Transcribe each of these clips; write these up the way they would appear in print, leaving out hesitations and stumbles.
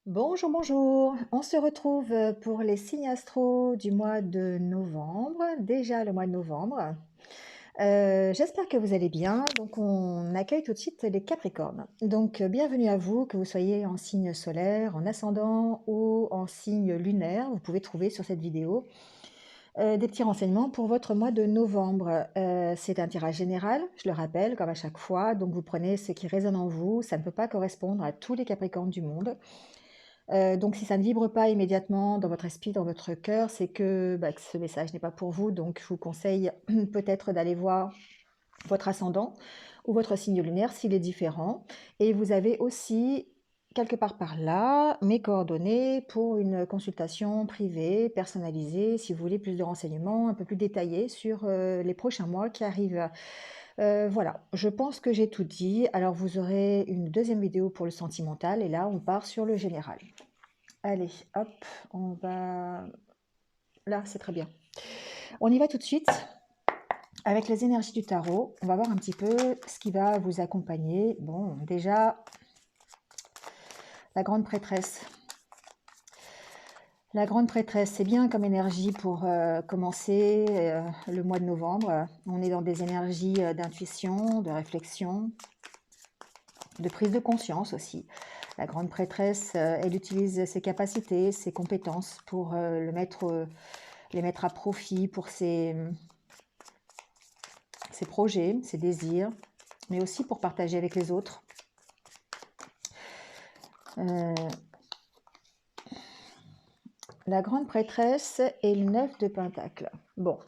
Bonjour, bonjour. On se retrouve pour les signes astro du mois de novembre, déjà le mois de novembre. J'espère que vous allez bien. Donc, on accueille tout de suite les Capricornes. Donc, bienvenue à vous, que vous soyez en signe solaire, en ascendant ou en signe lunaire. Vous pouvez trouver sur cette vidéo des petits renseignements pour votre mois de novembre. C'est un tirage général, je le rappelle, comme à chaque fois. Donc, vous prenez ce qui résonne en vous. Ça ne peut pas correspondre à tous les Capricornes du monde. Donc si ça ne vibre pas immédiatement dans votre esprit, dans votre cœur, c'est que ce message n'est pas pour vous. Donc je vous conseille peut-être d'aller voir votre ascendant ou votre signe lunaire s'il est différent. Et vous avez aussi quelque part par là mes coordonnées pour une consultation privée, personnalisée, si vous voulez plus de renseignements un peu plus détaillés sur les prochains mois qui arrivent. Voilà, je pense que j'ai tout dit. Alors vous aurez une deuxième vidéo pour le sentimental et là on part sur le général. Allez, hop, on va... Là, c'est très bien. On y va tout de suite avec les énergies du tarot. On va voir un petit peu ce qui va vous accompagner. Bon, déjà, la grande prêtresse. La grande prêtresse, c'est bien comme énergie pour commencer le mois de novembre. On est dans des énergies d'intuition, de réflexion, de prise de conscience aussi. La grande prêtresse, elle utilise ses capacités, ses compétences pour les mettre à profit pour ses projets, ses désirs, mais aussi pour partager avec les autres. La grande prêtresse et le 9 de Pentacle. Bon,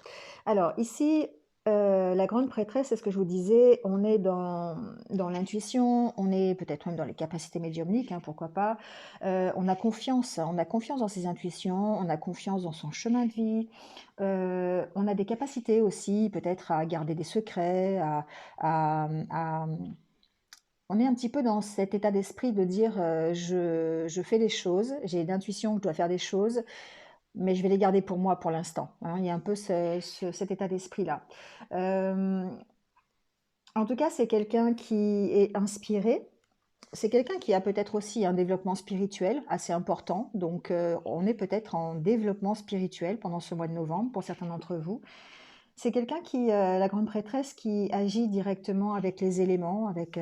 alors ici, la grande prêtresse, c'est ce que je vous disais, on est dans l'intuition, on est peut-être même dans les capacités médiumniques, hein, pourquoi pas. On a confiance dans ses intuitions, on a confiance dans son chemin de vie. On a des capacités aussi, peut-être à garder des secrets, à on est un petit peu dans cet état d'esprit de dire je fais les choses, j'ai l'intuition que je dois faire des choses, mais je vais les garder pour moi pour l'instant, hein. Il y a un peu cet état d'esprit-là. Euh, En tout cas, c'est quelqu'un qui est inspiré. C'est quelqu'un qui a peut-être aussi un développement spirituel assez important. Donc, on est peut-être en développement spirituel pendant ce mois de novembre pour certains d'entre vous. C'est quelqu'un qui, la grande prêtresse, qui agit directement avec les éléments, avec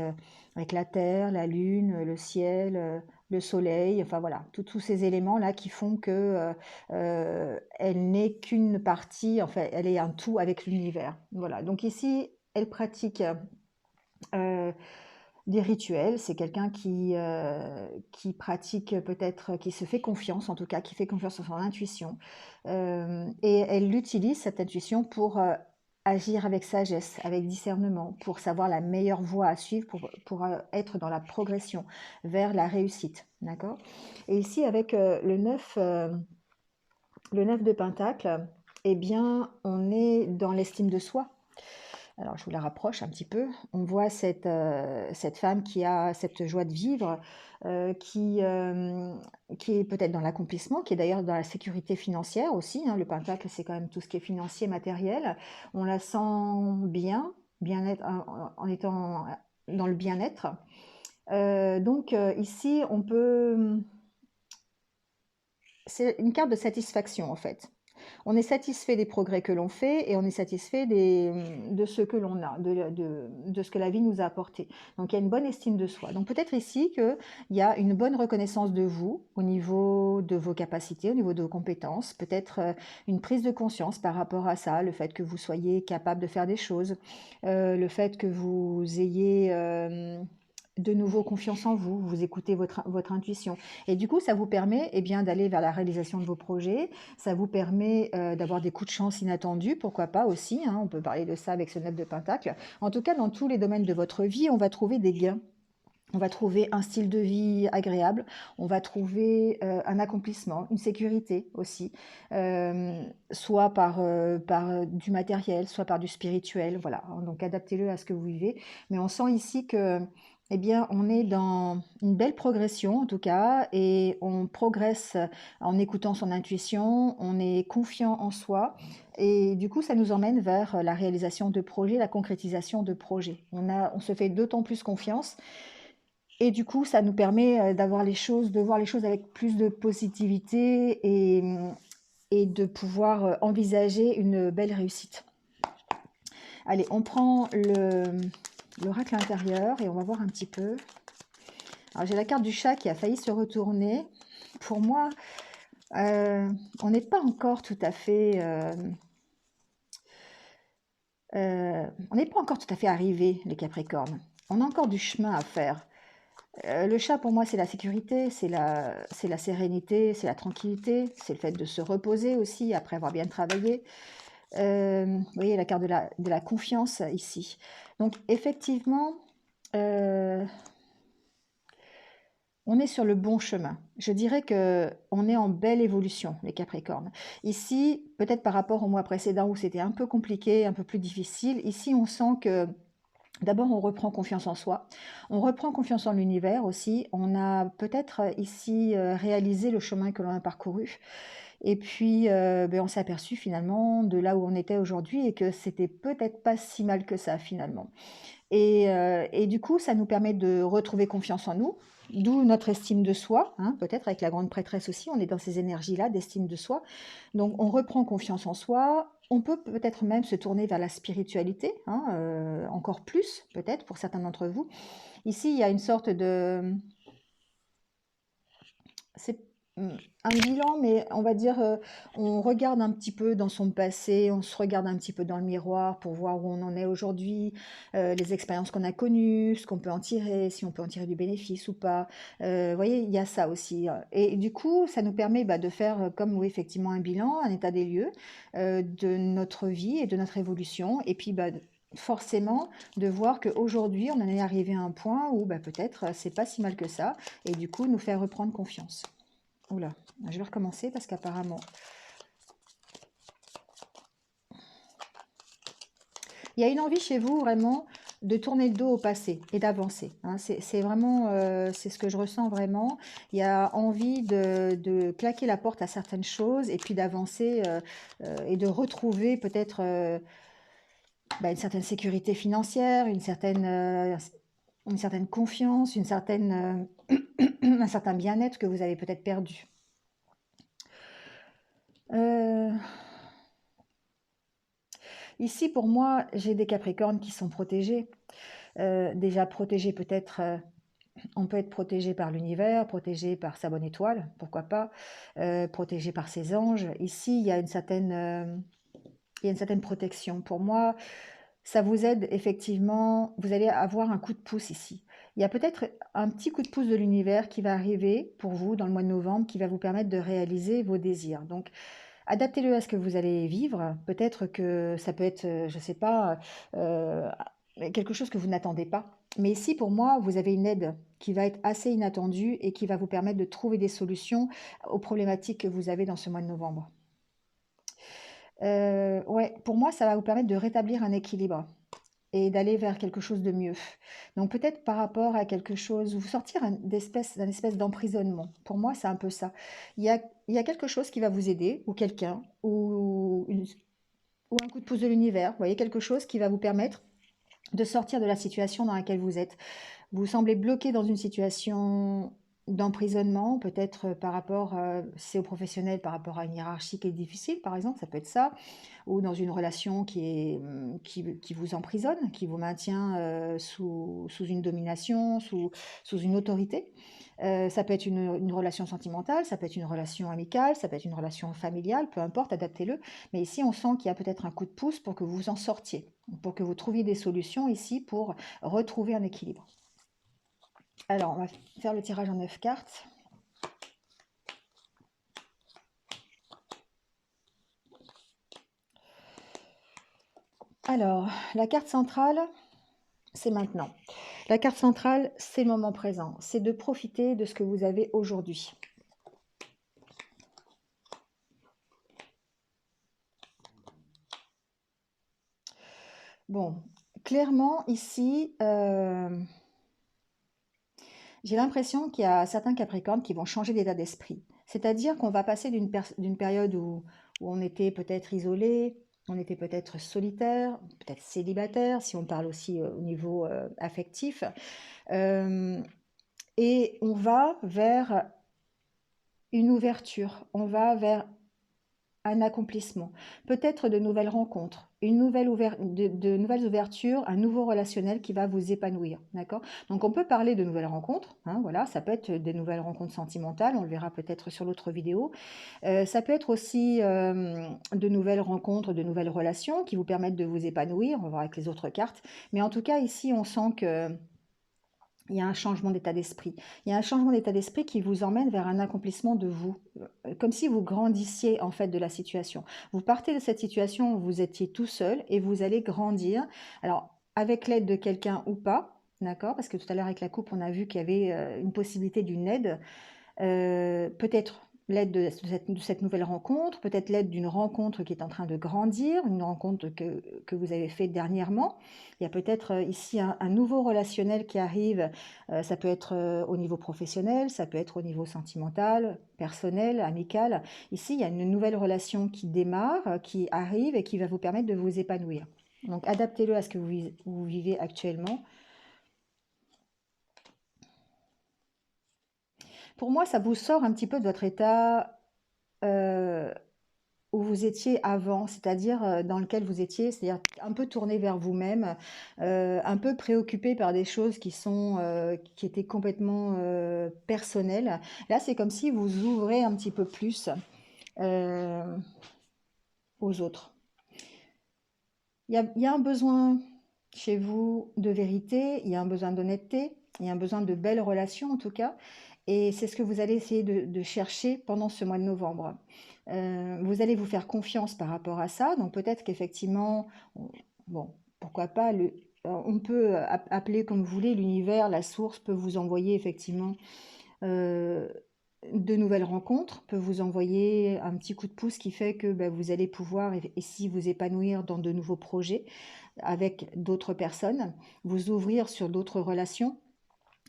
la terre, la lune, le ciel, le soleil, enfin voilà, tous ces éléments-là qui font que elle n'est qu'une partie, enfin, elle est un tout avec l'univers. Voilà, donc ici, elle pratique euh, des rituels. C'est quelqu'un qui pratique peut-être, qui se fait confiance, en tout cas, qui fait confiance en son intuition. Et elle utilise cette intuition pour agir avec sagesse, avec discernement, pour savoir la meilleure voie à suivre, pour être dans la progression vers la réussite. D'accord. Et ici, avec le 9 de Pentacle, eh bien, on est dans l'estime de soi. Alors, je vous la rapproche un petit peu. On voit cette femme qui a cette joie de vivre, euh, qui, euh, qui est peut-être dans l'accomplissement, qui est d'ailleurs dans la sécurité financière aussi, hein. Le Pentacle, c'est quand même tout ce qui est financier, matériel. On la sent bien, bien-être, en étant dans le bien-être. Donc, ici, on peut... C'est une carte de satisfaction, en fait. On est satisfait des progrès que l'on fait et on est satisfait de ce que l'on a, de ce que la vie nous a apporté. Donc il y a une bonne estime de soi. Donc peut-être ici qu'il y a une bonne reconnaissance de vous au niveau de vos capacités, au niveau de vos compétences, peut-être une prise de conscience par rapport à ça, le fait que vous soyez capable de faire des choses, le fait que vous ayez... de nouveau confiance en vous, vous écoutez votre intuition. Et du coup, ça vous permet eh bien, d'aller vers la réalisation de vos projets, ça vous permet d'avoir des coups de chance inattendus, pourquoi pas aussi, hein, on peut parler de ça avec ce 9 de Pentacle. En tout cas, dans tous les domaines de votre vie, on va trouver des gains. On va trouver un style de vie agréable, on va trouver un accomplissement, une sécurité aussi, soit par du matériel, soit par du spirituel, voilà. Donc adaptez-le à ce que vous vivez. Mais on sent ici que, eh bien, on est dans une belle progression en tout cas, et on progresse en écoutant son intuition, on est confiant en soi, et du coup, ça nous emmène vers la réalisation de projets, la concrétisation de projets. On se fait d'autant plus confiance Et du coup, ça nous permet d'avoir les choses, de voir les choses avec plus de positivité et de pouvoir envisager une belle réussite. Allez, on prend l'oracle intérieur et on va voir un petit peu. Alors, j'ai la carte du chat qui a failli se retourner. Pour moi, on n'est pas encore tout à fait... on n'est pas encore tout à fait arrivé, les Capricornes. On a encore du chemin à faire. Le chat, pour moi, c'est la sécurité, c'est la sérénité, c'est la tranquillité, c'est le fait de se reposer aussi après avoir bien travaillé. Vous voyez la carte de la confiance ici. Donc, effectivement, on est sur le bon chemin. Je dirais que on est en belle évolution, les Capricornes. Ici, peut-être par rapport au mois précédent où c'était un peu compliqué, un peu plus difficile, ici, on sent que d'abord, on reprend confiance en soi, on reprend confiance en l'univers aussi. On a peut-être ici réalisé le chemin que l'on a parcouru. Et puis, on s'est aperçu finalement de là où on était aujourd'hui et que c'était peut-être pas si mal que ça finalement. Et du coup, ça nous permet de retrouver confiance en nous, d'où notre estime de soi, hein, peut-être avec la grande prêtresse aussi, on est dans ces énergies-là d'estime de soi. Donc on reprend confiance en soi, on peut peut-être même se tourner vers la spiritualité, hein, encore plus peut-être pour certains d'entre vous. Ici, il y a une sorte de... C'est un bilan, mais on va dire, on regarde un petit peu dans son passé, on se regarde un petit peu dans le miroir pour voir où on en est aujourd'hui, les expériences qu'on a connues, ce qu'on peut en tirer, si on peut en tirer du bénéfice ou pas. Vous voyez, il y a ça aussi. Et du coup, ça nous permet de faire comme oui, effectivement un bilan, un état des lieux de notre vie et de notre évolution. Et puis, forcément, de voir qu'aujourd'hui, on en est arrivé à un point où peut-être c'est pas si mal que ça, et du coup, nous faire reprendre confiance. Oula, je vais recommencer parce qu'apparemment... Il y a une envie chez vous vraiment de tourner le dos au passé et d'avancer. Hein. C'est vraiment, c'est ce que je ressens vraiment. Il y a envie de claquer la porte à certaines choses et puis d'avancer et de retrouver peut-être une certaine sécurité financière, une certaine confiance, un certain bien-être que vous avez peut-être perdu. Ici, pour moi, j'ai des Capricornes qui sont protégés. Déjà protégés peut-être, on peut être protégé par l'univers, protégé par sa bonne étoile, pourquoi pas, protégé par ses anges. Ici, il y a une certaine protection. Pour moi, ça vous aide effectivement, vous allez avoir un coup de pouce ici. Il y a peut-être un petit coup de pouce de l'univers qui va arriver pour vous dans le mois de novembre, qui va vous permettre de réaliser vos désirs. Donc, adaptez-le à ce que vous allez vivre. Peut-être que ça peut être, je ne sais pas, quelque chose que vous n'attendez pas. Mais ici, pour moi, vous avez une aide qui va être assez inattendue et qui va vous permettre de trouver des solutions aux problématiques que vous avez dans ce mois de novembre. Ouais, pour moi, ça va vous permettre de rétablir un équilibre et d'aller vers quelque chose de mieux. Donc peut-être par rapport à quelque chose, vous sortir d'un espèce d'emprisonnement. Pour moi, c'est un peu ça. Il y a quelque chose qui va vous aider, ou quelqu'un, ou un coup de pouce de l'univers. Vous voyez, quelque chose qui va vous permettre de sortir de la situation dans laquelle vous êtes. Vous semblez bloqué dans une situation d'emprisonnement, peut-être par rapport, si c'est au professionnel, par rapport à une hiérarchie qui est difficile, par exemple, ça peut être ça, ou dans une relation qui vous emprisonne, qui vous maintient sous une domination, sous une autorité. Ça peut être une relation sentimentale, ça peut être une relation amicale, ça peut être une relation familiale, peu importe, adaptez-le. Mais ici, on sent qu'il y a peut-être un coup de pouce pour que vous en sortiez, pour que vous trouviez des solutions ici pour retrouver un équilibre. Alors, on va faire le tirage en 9 cartes. Alors, la carte centrale, c'est maintenant. La carte centrale, c'est le moment présent. C'est de profiter de ce que vous avez aujourd'hui. Bon, clairement, ici, j'ai l'impression qu'il y a certains Capricornes qui vont changer d'état d'esprit. C'est-à-dire qu'on va passer d'une période où on était peut-être isolé, on était peut-être solitaire, peut-être célibataire, si on parle aussi au niveau affectif. Euh, et on va vers une ouverture, on va vers un accomplissement, peut-être de nouvelles rencontres, de nouvelles ouvertures, un nouveau relationnel qui va vous épanouir, d'accord? Donc on peut parler de nouvelles rencontres, hein, voilà, ça peut être des nouvelles rencontres sentimentales, on le verra peut-être sur l'autre vidéo. Ça peut être aussi de nouvelles rencontres, de nouvelles relations qui vous permettent de vous épanouir, on va voir avec les autres cartes. Mais en tout cas, ici, on sent que il y a un changement d'état d'esprit. Il y a un changement d'état d'esprit qui vous emmène vers un accomplissement de vous, comme si vous grandissiez en fait de la situation. Vous partez de cette situation où vous étiez tout seul et vous allez grandir. Alors, avec l'aide de quelqu'un ou pas, d'accord? Parce que tout à l'heure avec la coupe, on a vu qu'il y avait une possibilité d'une aide. Peut-être l'aide de cette nouvelle rencontre, peut-être l'aide d'une rencontre qui est en train de grandir, une rencontre que vous avez faite dernièrement. Il y a peut-être ici un nouveau relationnel qui arrive, ça peut être au niveau professionnel, ça peut être au niveau sentimental, personnel, amical. Ici, il y a une nouvelle relation qui démarre, qui arrive et qui va vous permettre de vous épanouir. Donc adaptez-le à ce que vous vivez actuellement. Pour moi, ça vous sort un petit peu de votre état euh, où vous étiez avant, c'est-à-dire dans lequel vous étiez, c'est-à-dire un peu tourné vers vous-même, un peu préoccupé par des choses qui étaient complètement personnelles. Là, c'est comme si vous ouvrez un petit peu plus euh, aux autres. Il y a un besoin chez vous de vérité, il y a un besoin d'honnêteté, il y a un besoin de belles relations en tout cas, et c'est ce que vous allez essayer de chercher pendant ce mois de novembre. Vous allez vous faire confiance par rapport à ça, donc peut-être qu'effectivement, bon, pourquoi pas, on peut appeler comme vous voulez, l'univers, la source peut vous envoyer effectivement euh, de nouvelles rencontres, peut vous envoyer un petit coup de pouce qui fait que ben, vous allez pouvoir, et si vous épanouir dans de nouveaux projets avec d'autres personnes, vous ouvrir sur d'autres relations.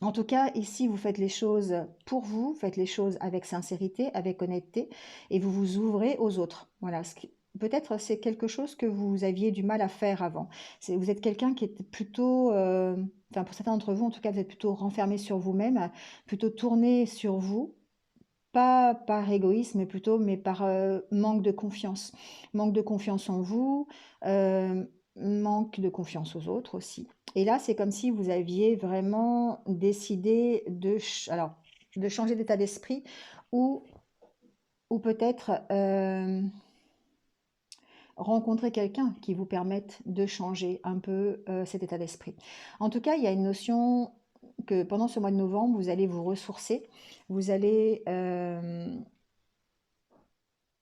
En tout cas, ici, vous faites les choses pour vous, faites les choses avec sincérité, avec honnêteté, et vous vous ouvrez aux autres. Voilà, peut-être c'est quelque chose que vous aviez du mal à faire avant. Vous êtes quelqu'un qui est plutôt, enfin pour certains d'entre vous, en tout cas, vous êtes plutôt renfermé sur vous-même, plutôt tourné sur vous, pas par égoïsme, mais plutôt mais par manque de confiance. Manque de confiance en vous, manque de confiance aux autres aussi. Et là, c'est comme si vous aviez vraiment décidé alors, de changer d'état d'esprit ou, ou peut-être rencontrer quelqu'un qui vous permette de changer un peu cet état d'esprit. En tout cas, il y a une notion que pendant ce mois de novembre, vous allez vous ressourcer, vous allez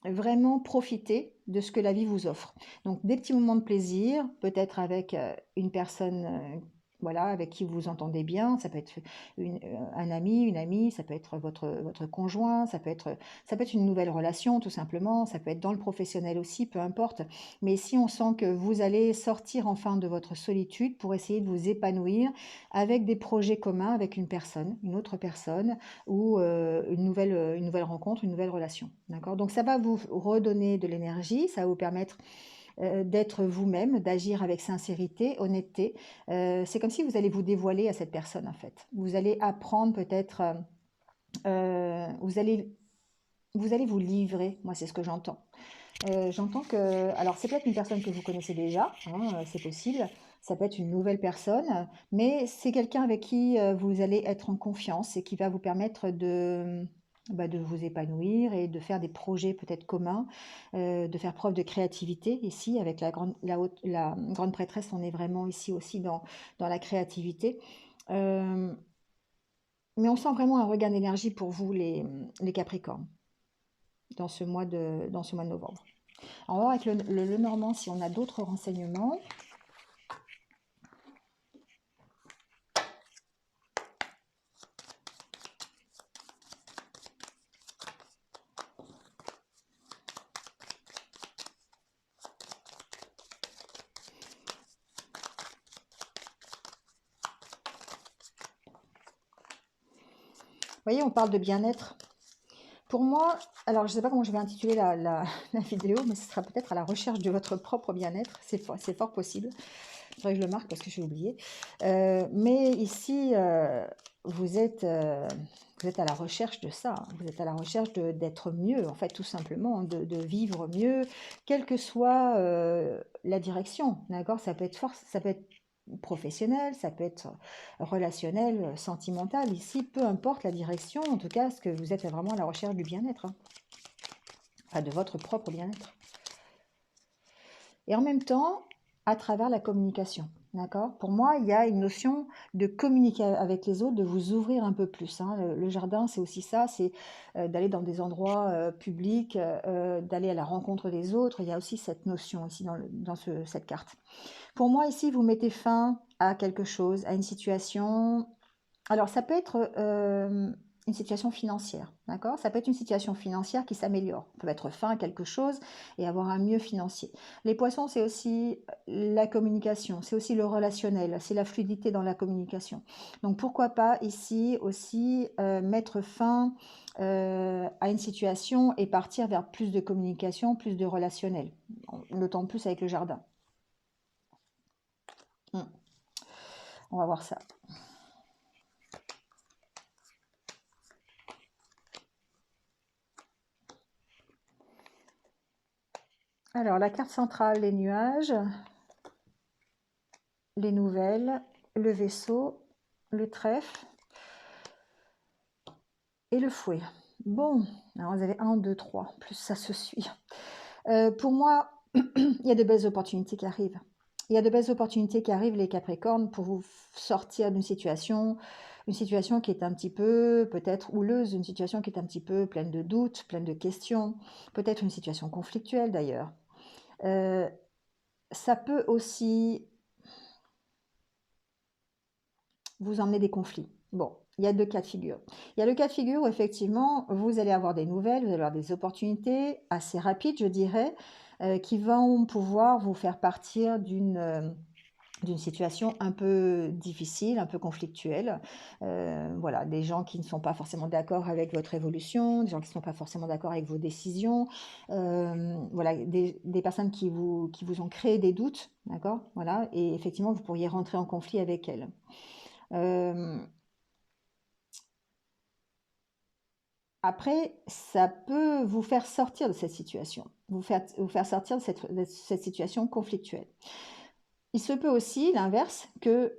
vraiment profiter de ce que la vie vous offre. Donc des petits moments de plaisir, peut-être avec une personne voilà, avec qui vous vous entendez bien, ça peut être un ami, une amie, ça peut être votre conjoint, ça peut être une nouvelle relation tout simplement, ça peut être dans le professionnel aussi, peu importe. Mais si on sent que vous allez sortir enfin de votre solitude pour essayer de vous épanouir avec des projets communs avec une autre personne, ou une nouvelle rencontre, une nouvelle relation. D'accord? Donc ça va vous redonner de l'énergie, ça va vous permettre d'être vous-même, d'agir avec sincérité, honnêteté. C'est comme si vous allez vous dévoiler à cette personne en fait. Vous allez apprendre peut-être, euh, vous allez, vous allez vous livrer, moi c'est ce que j'entends. J'entends que, alors c'est peut-être une personne que vous connaissez déjà, hein, c'est possible, ça peut être une nouvelle personne, mais c'est quelqu'un avec qui vous allez être en confiance et qui va vous permettre de vous épanouir et de faire des projets peut-être communs, de faire preuve de créativité ici avec la grande prêtresse, on est vraiment ici aussi dans la créativité. Euh, mais on sent vraiment un regain d'énergie pour vous les Capricornes dans ce mois de novembre. On va voir avec le Normand si on a d'autres renseignements. Vous voyez, on parle de bien-être. Pour moi, alors je ne sais pas comment je vais intituler la vidéo, mais ce sera peut-être à la recherche de votre propre bien-être. C'est fort possible. Il faudrait que je le marque parce que j'ai oublié. Mais ici, vous êtes, vous êtes à la recherche de ça. Vous êtes à la recherche d'être mieux, en fait, tout simplement, de vivre mieux, quelle que soit la direction, d'accord? Ça peut être ça peut être professionnel, ça peut être relationnel, sentimental. Ici, peu importe la direction, en tout cas, ce que vous êtes vraiment à la recherche du bien-être, hein. Enfin, de votre propre bien-être. Et en même temps, à travers la communication. D'accord? Pour moi, il y a une notion de communiquer avec les autres, de vous ouvrir un peu plus, hein. Le jardin, c'est aussi ça, c'est d'aller dans des endroits publics, d'aller à la rencontre des autres. Il y a aussi cette notion ici dans cette carte. Pour moi, ici, vous mettez fin à quelque chose, à une situation. Alors, ça peut être une situation financière, d'accord? Ça peut être une situation financière qui s'améliore. On peut mettre fin à quelque chose et avoir un mieux financier. Les poissons, c'est aussi la communication, c'est aussi le relationnel, c'est la fluidité dans la communication. Donc, pourquoi pas ici aussi mettre fin à une situation et partir vers plus de communication, plus de relationnel, d'autant plus avec le jardin. On va voir ça. Alors, la carte centrale, les nuages, les nouvelles, le vaisseau, le trèfle et le fouet. Bon, alors vous avez 1, 2, 3, plus ça se suit. Pour moi, il y a de belles opportunités qui arrivent. Il y a de belles opportunités qui arrivent, les Capricornes, pour vous sortir d'une situation qui est un petit peu peut-être houleuse, une situation qui est un petit peu pleine de doutes, pleine de questions, peut-être une situation conflictuelle d'ailleurs. Ça peut aussi vous emmenez des conflits. Bon, il y a 2 cas de figure. Il y a le cas de figure où effectivement, vous allez avoir des nouvelles, vous allez avoir des opportunités assez rapides, je dirais, qui vont pouvoir vous faire partir d'une situation un peu difficile, un peu conflictuelle. Voilà, des gens qui ne sont pas forcément d'accord avec votre évolution, des gens qui ne sont pas forcément d'accord avec vos décisions, voilà, des personnes qui vous ont créé des doutes, d'accord? Voilà, et effectivement, vous pourriez rentrer en conflit avec elles. Après, ça peut vous faire sortir de cette situation, vous faire sortir de cette situation conflictuelle. Il se peut aussi, l'inverse, que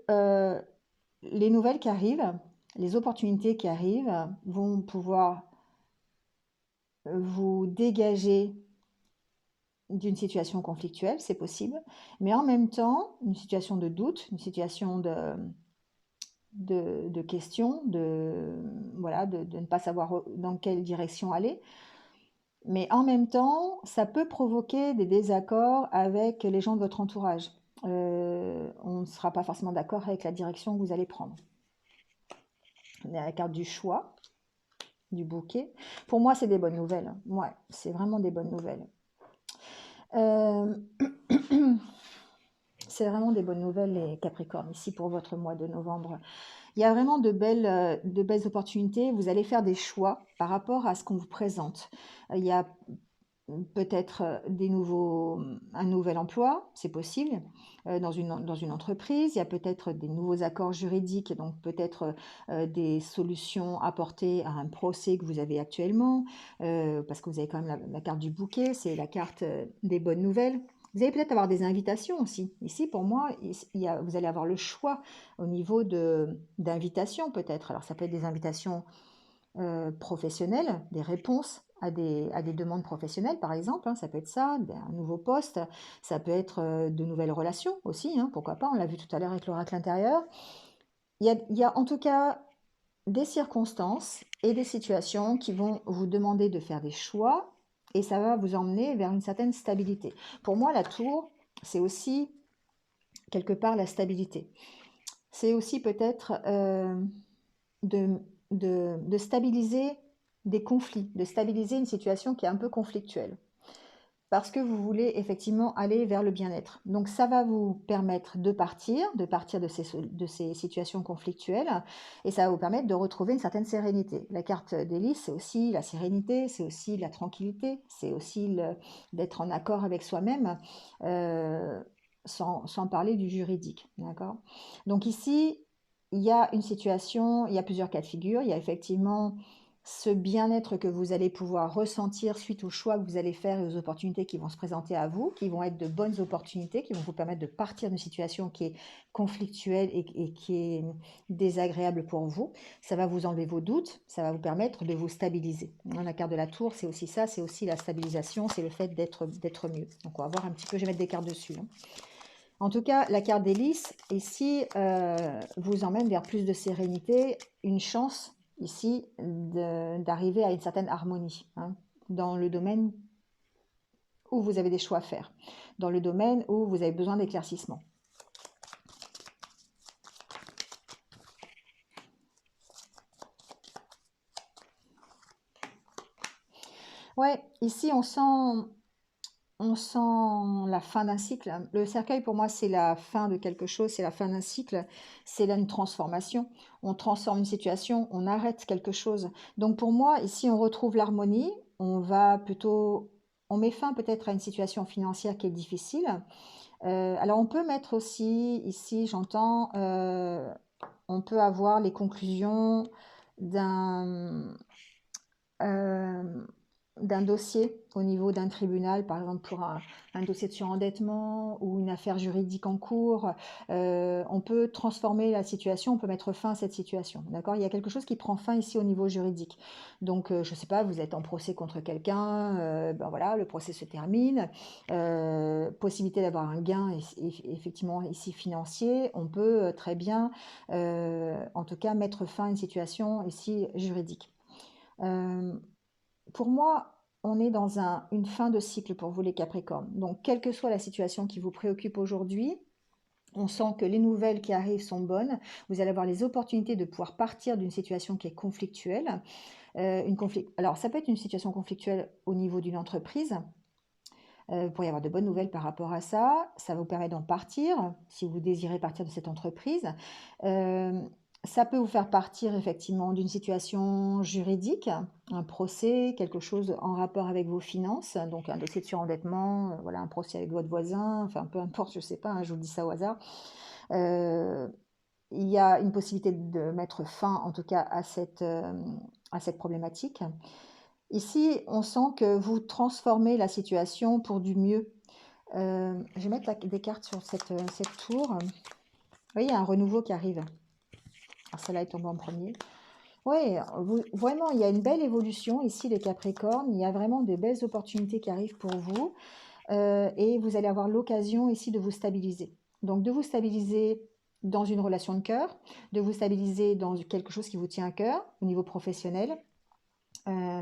les nouvelles qui arrivent, les opportunités qui arrivent vont pouvoir vous dégager d'une situation conflictuelle, c'est possible, mais en même temps, une situation de doute, une situation de questions, voilà, de ne pas savoir dans quelle direction aller. Mais en même temps, ça peut provoquer des désaccords avec les gens de votre entourage. On ne sera pas forcément d'accord avec la direction que vous allez prendre. On a la carte du choix, du bouquet. Pour moi, c'est des bonnes nouvelles. Ouais, c'est vraiment des bonnes nouvelles. C'est vraiment des bonnes nouvelles, les Capricornes, ici pour votre mois de novembre. Il y a vraiment de belles opportunités. Vous allez faire des choix par rapport à ce qu'on vous présente. Il y a peut-être un nouvel emploi, c'est possible, dans une entreprise. Il y a peut-être des nouveaux accords juridiques, donc peut-être des solutions apportées à un procès que vous avez actuellement, parce que vous avez quand même la carte du bouquet, c'est la carte des bonnes nouvelles. Vous allez peut-être avoir des invitations aussi. Ici, pour moi, vous allez avoir le choix au niveau d'invitations peut-être. Alors, ça peut être des invitations professionnelles, des réponses à des demandes professionnelles, par exemple, hein, ça peut être ça, un nouveau poste, ça peut être de nouvelles relations aussi, hein, pourquoi pas, on l'a vu tout à l'heure avec l'oracle intérieur. Il y a en tout cas des circonstances et des situations qui vont vous demander de faire des choix et ça va vous emmener vers une certaine stabilité. Pour moi, la tour, c'est aussi quelque part la stabilité. C'est aussi peut-être de stabiliser des conflits, de stabiliser une situation qui est un peu conflictuelle. Parce que vous voulez effectivement aller vers le bien-être. Donc ça va vous permettre de partir de ces situations conflictuelles, et ça va vous permettre de retrouver une certaine sérénité. La carte d'hélice, c'est aussi la sérénité, c'est aussi la tranquillité, c'est aussi d'être en accord avec soi-même, sans parler du juridique. D'accord ? Donc ici, il y a une situation, il y a plusieurs cas de figure. Il y a effectivement ce bien-être que vous allez pouvoir ressentir suite aux choix que vous allez faire et aux opportunités qui vont se présenter à vous, qui vont être de bonnes opportunités, qui vont vous permettre de partir d'une situation qui est conflictuelle et qui est désagréable pour vous. Ça va vous enlever vos doutes, ça va vous permettre de vous stabiliser. La carte de la tour, c'est aussi ça, c'est aussi la stabilisation, c'est le fait d'être mieux. Donc on va voir un petit peu, je vais mettre des cartes dessus. En tout cas, la carte des lys, ici, vous emmène vers plus de sérénité, une chance, ici, d'arriver à une certaine harmonie, hein, dans le domaine où vous avez des choix à faire, dans le domaine où vous avez besoin d'éclaircissement. Ouais, ici, on sent la fin d'un cycle. Le cercueil, pour moi, c'est la fin de quelque chose, c'est la fin d'un cycle, c'est là une transformation. On transforme une situation, on arrête quelque chose. Donc pour moi, ici, on retrouve l'harmonie. On va plutôt, on met fin peut-être à une situation financière qui est difficile. Alors on peut mettre aussi, ici, j'entends, on peut avoir les conclusions d'un euh, d'un dossier au niveau d'un tribunal, par exemple pour un dossier de surendettement ou une affaire juridique en cours. On peut transformer la situation, on peut mettre fin à cette situation. D'accord? Il y a quelque chose qui prend fin ici au niveau juridique. Donc, je ne sais pas, vous êtes en procès contre quelqu'un, ben voilà, le procès se termine. Possibilité d'avoir un gain, effectivement, ici financier. On peut très bien, en tout cas, mettre fin à une situation ici juridique. Euh, pour moi, on est dans une fin de cycle pour vous les Capricornes. Donc, quelle que soit la situation qui vous préoccupe aujourd'hui, on sent que les nouvelles qui arrivent sont bonnes. Vous allez avoir les opportunités de pouvoir partir d'une situation qui est conflictuelle. Alors, ça peut être une situation conflictuelle au niveau d'une entreprise. Vous pourriez avoir de bonnes nouvelles par rapport à ça. Ça va vous permettre d'en partir, si vous désirez partir de cette entreprise. Euh, Ça peut vous faire partir effectivement d'une situation juridique, un procès, quelque chose en rapport avec vos finances, donc un dossier de surendettement, voilà, un procès avec votre voisin, enfin peu importe, je ne sais pas, hein, je vous dis ça au hasard. Euh, il y a une possibilité de mettre fin en tout cas à cette problématique. Ici, on sent que vous transformez la situation pour du mieux. Je vais mettre des cartes sur cette tour. Vous voyez, il y a un renouveau qui arrive. Alors celle-là est tombée en premier. Oui, vraiment, il y a une belle évolution ici, les Capricornes. Il y a vraiment de belles opportunités qui arrivent pour vous. Et vous allez avoir l'occasion ici de vous stabiliser. Donc, de vous stabiliser dans une relation de cœur, de vous stabiliser dans quelque chose qui vous tient à cœur au niveau professionnel.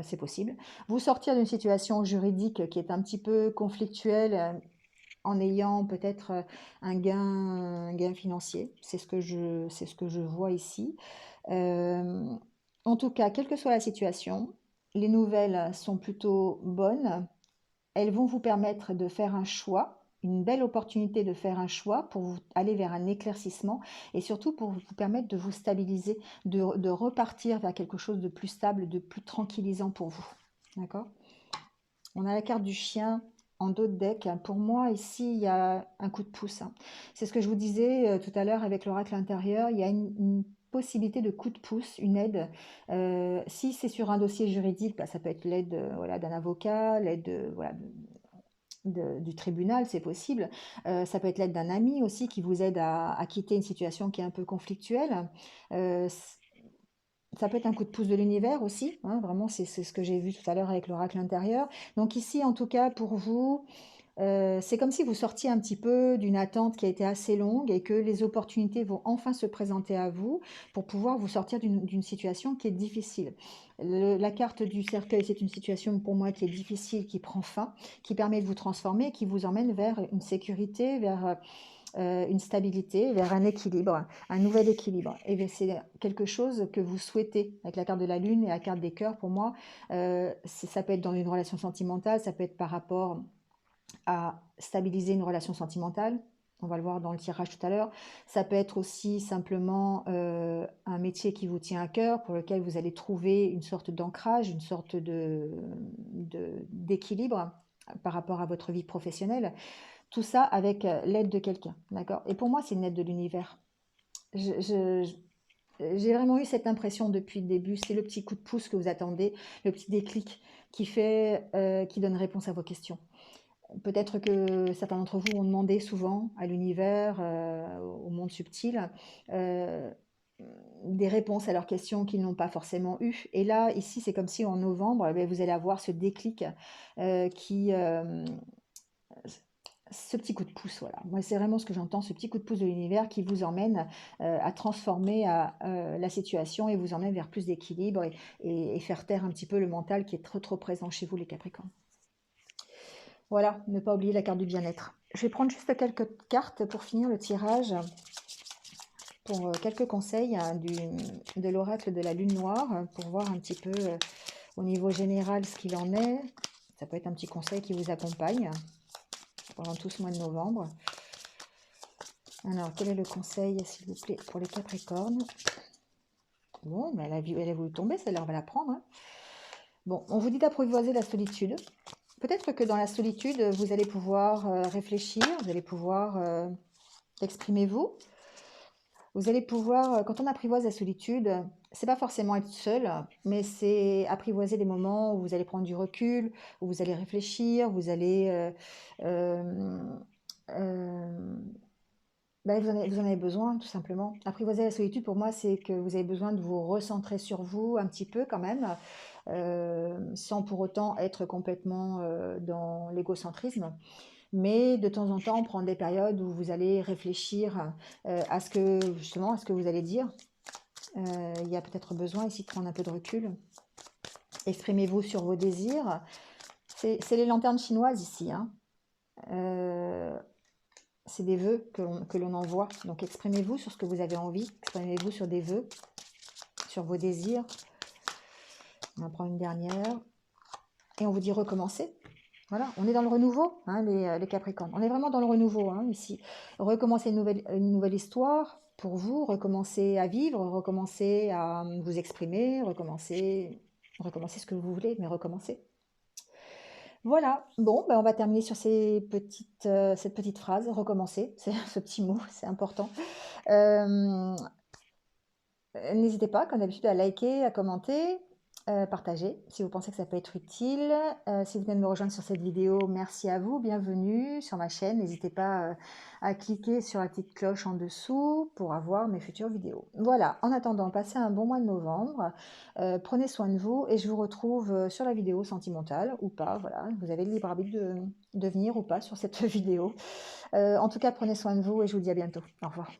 C'est possible. Vous sortir d'une situation juridique qui est un petit peu conflictuelle, en ayant peut-être un gain financier. C'est ce que je vois ici. Euh, En tout cas, quelle que soit la situation, les nouvelles sont plutôt bonnes. Elles vont vous permettre de faire un choix, une belle opportunité de faire un choix pour aller vers un éclaircissement et surtout pour vous permettre de vous stabiliser, de repartir vers quelque chose de plus stable, de plus tranquillisant pour vous. D'accord? On a la carte du chien en dos de deck. Pour moi, ici, il y a un coup de pouce. C'est ce que je vous disais tout à l'heure avec l'oracle intérieur. Il y a une possibilité de coup de pouce, une aide. Si c'est sur un dossier juridique, bah, ça peut être l'aide voilà, d'un avocat, l'aide voilà, du tribunal, c'est possible. Ça peut être l'aide d'un ami aussi qui vous aide à quitter une situation qui est un peu conflictuelle. Euh, Ça peut être un coup de pouce de l'univers aussi, hein, vraiment, c'est ce que j'ai vu tout à l'heure avec l'oracle intérieur. Donc ici, en tout cas, pour vous, c'est comme si vous sortiez un petit peu d'une attente qui a été assez longue et que les opportunités vont enfin se présenter à vous pour pouvoir vous sortir d'une situation qui est difficile. La carte du cercueil, c'est une situation pour moi qui est difficile, qui prend fin, qui permet de vous transformer, qui vous emmène vers une sécurité, vers une stabilité, vers un équilibre, un nouvel équilibre. Et c'est quelque chose que vous souhaitez avec la carte de la lune et la carte des cœurs. Pour moi, ça peut être dans une relation sentimentale, ça peut être par rapport à stabiliser une relation sentimentale. On va le voir dans le tirage tout à l'heure. Ça peut être aussi simplement un métier qui vous tient à cœur, pour lequel vous allez trouver une sorte d'ancrage, une sorte d'équilibre par rapport à votre vie professionnelle. Tout ça avec l'aide de quelqu'un, d'accord? Et pour moi, c'est une aide de l'univers. j'ai vraiment eu cette impression depuis le début, c'est le petit coup de pouce que vous attendez, le petit déclic qui fait, qui donne réponse à vos questions. Peut-être que certains d'entre vous ont demandé souvent à l'univers, au monde subtil, heu, des réponses à leurs questions qu'ils n'ont pas forcément eues. Et là, ici, c'est comme si en novembre, eh beh, vous allez avoir ce déclic, qui, ce petit coup de pouce, voilà. Moi, c'est vraiment ce que j'entends, ce petit coup de pouce de l'univers qui vous emmène, à transformer la situation et vous emmène vers plus d'équilibre et faire taire un petit peu le mental qui est trop, trop présent chez vous, les Capricornes. Voilà, ne pas oublier la carte du bien-être. Je vais prendre juste quelques cartes pour finir le tirage, pour quelques conseils de l'oracle de la lune noire, pour voir un petit peu au niveau général ce qu'il en est. Ça peut être un petit conseil qui vous accompagne pendant tout ce mois de novembre. Alors, quel est le conseil, s'il vous plaît, pour les Capricornes? Bon, mais elle a voulu tomber, celle-là, on va la prendre, hein. Bon, on vous dit d'apprivoiser la solitude. Peut-être que dans la solitude, vous allez pouvoir réfléchir, vous allez pouvoir exprimer vous. Vous allez pouvoir, quand on apprivoise la solitude, c'est pas forcément être seul, mais c'est apprivoiser des moments où vous allez prendre du recul, où vous allez réfléchir, vous allez euh, ben, vous en avez besoin, tout simplement. Apprivoiser la solitude, pour moi, c'est que vous avez besoin de vous recentrer sur vous un petit peu quand même, sans pour autant être complètement dans l'égocentrisme. Mais de temps en temps, prendre des périodes où vous allez réfléchir à ce que, justement, à ce que vous allez dire. Il y a peut-être besoin ici de prendre un peu de recul. Exprimez-vous sur vos désirs. C'est les lanternes chinoises ici, hein. C'est des vœux que l'on envoie. Donc exprimez-vous sur ce que vous avez envie. Exprimez-vous sur des vœux, sur vos désirs. On en prend une dernière. Et on vous dit recommencer. Voilà, on est dans le renouveau, hein, les Capricornes. On est vraiment dans le renouveau, hein, ici. Recommencer une nouvelle histoire pour vous, recommencer à vivre, recommencer à vous exprimer, recommencer ce que vous voulez, mais recommencer. Voilà, bon, ben on va terminer sur cette petite phrase, recommencer, c'est ce petit mot, c'est important. Euh, N'hésitez pas, comme d'habitude, à liker, à commenter, partager si vous pensez que ça peut être utile. Si vous venez de me rejoindre sur cette vidéo, merci à vous, bienvenue sur ma chaîne. N'hésitez pas à cliquer sur la petite cloche en dessous pour avoir mes futures vidéos. Voilà, en attendant, passez un bon mois de novembre. Prenez soin de vous et je vous retrouve sur la vidéo sentimentale ou pas. Voilà, vous avez le libre arbitre de venir ou pas sur cette vidéo. En tout cas, prenez soin de vous et je vous dis à bientôt. Au revoir.